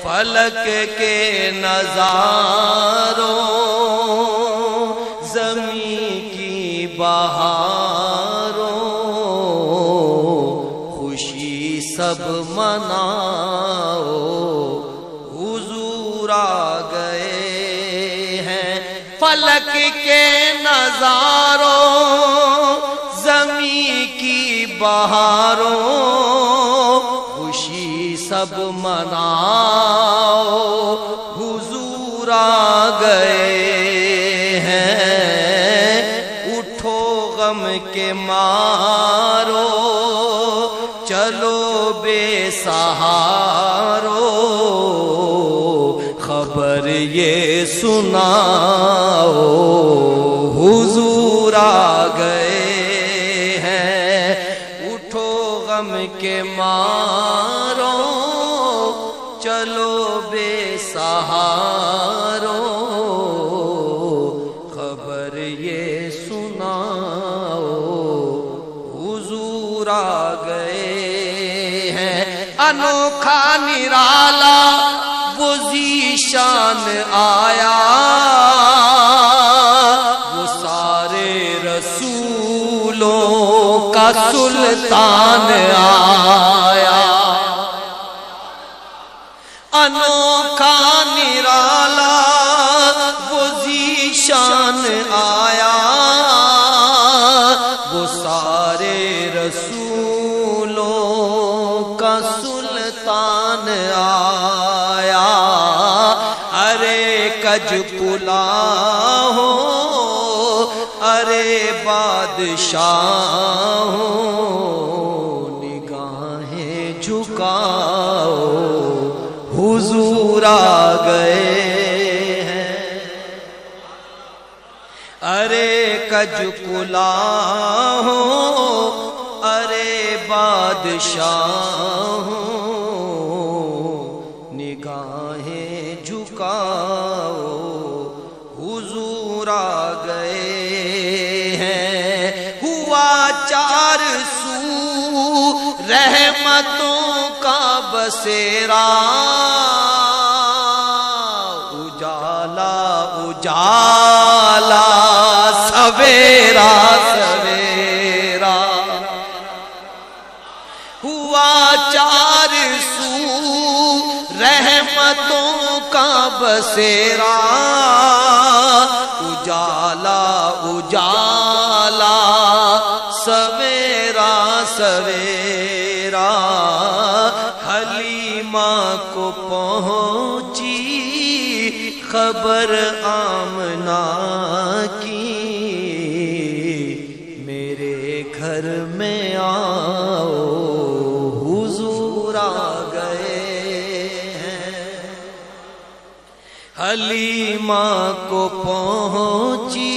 فلک کے نظاروں زمین کی بہاروں خوشی سب مناؤ حضور آ گئے ہیں فلک کے نظاروں زمین کی بہاروں خوشی سب مناؤ حضور آ گئے ہیں اٹھو غم کے مارو چلو بے سہارو خبر یہ سناؤ حضور آ گئے ہیں اٹھو غم کے مارو چلو بے سہارو خبر یہ سناؤ حضور آ گئے ہیں انوکھا نرالا وہ ذیشان آیا وہ سارے رسولوں کا سلطان آیا انوکھا نرالا وہ ذیشان آیا وہ سارے رسولوں کا سلطان آیا ارے کج پلا ہو ارے بادشاہ ہو نگاہیں جھکاؤ حضور آ گئے ہیں ارے کج کلا ہو ارے بادشاہ ہو نگاہیں جھکاؤ حضور آ گئے ہیں ہوا چار سو رحمتوں کا بسیرا اجالا اجالا سویرا سویرا ہوا چار سو رحمتوں کا بسیرا اجالا اجالا سویرا سویرا حلیمہ کو پہنچی خبر آمنہ کی میرے گھر میں آؤ حضور آ گئے ہیں حلیمہ کو پہنچی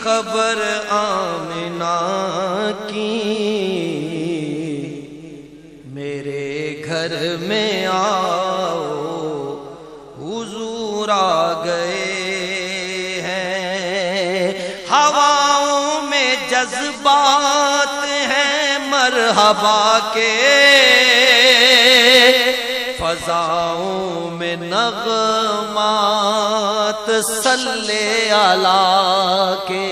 خبر آمنہ کی میرے گھر میں آؤ حضور آ گئے ہیں ہواؤں میں جذبات ہیں مرحبا کے فضاؤں میں نغمات صلی اللہ کے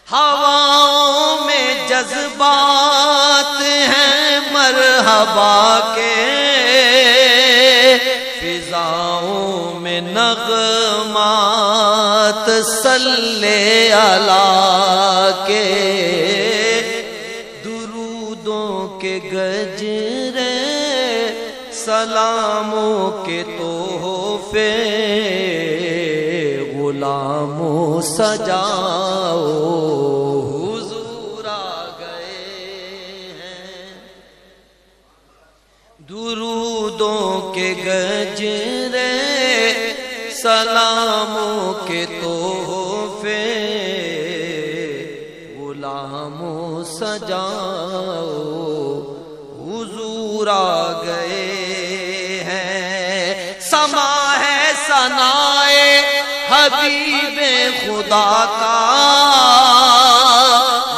ہواؤں میں جذبات ہیں مرحبا کے فضاؤں میں نغمات صلی اللہ کے درودوں کے گجرے سلاموں کے تحفے غلاموں سجاؤ حضور آ گئے ہیں درودوں کے گجرے سلاموں کے تحفے غلاموں سجاؤ حضور آ گئے ہیں سما ہے ثنائے حبیب خدا کا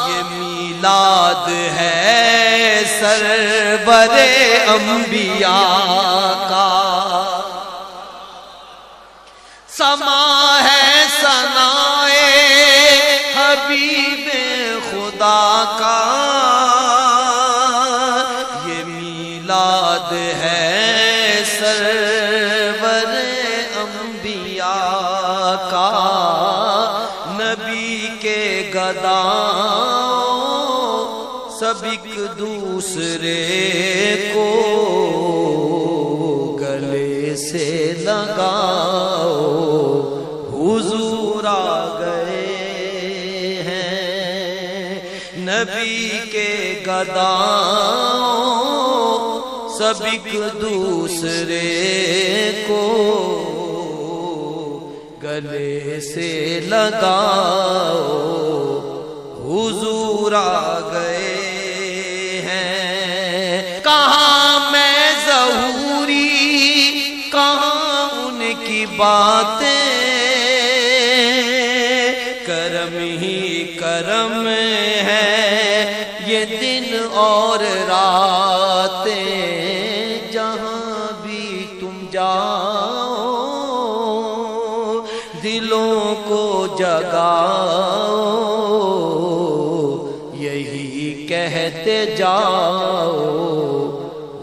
یہ میلاد ہے سر سرور انبیاء کا سما ہے ثنائے حبیب خدا کا یہ میلاد ہے سرور انبیاء کا نبی کے گداؤں سب ایک دوسرے کو گلے سے لگاؤ حضور آ گئے ہیں نبی کے گداؤں سب ایک دوسرے کو گلے سے لگاؤ حضور آ گئے ہیں کہاں میں ظہوری کہاں ان کی باتیں کرم ہی کرم ہے یہ دن اور راتیں جہاں بھی تم جاؤ دلوں کو جگاؤ یہی کہتے جاؤ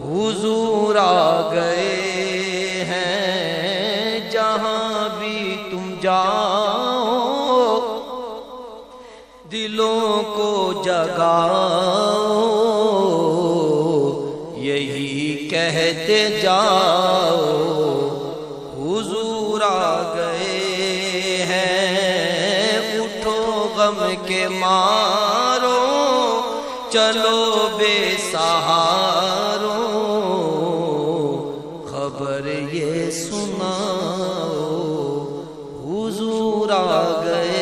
حضور آ گئے ہیں جہاں بھی تم جاؤ دلوں کو جگاؤ یہی کہتے جاؤ حضور آ گئے ہیں اٹھو غم کے مارو چلو بے سہارو خبر یہ سناؤ حضور آ گئے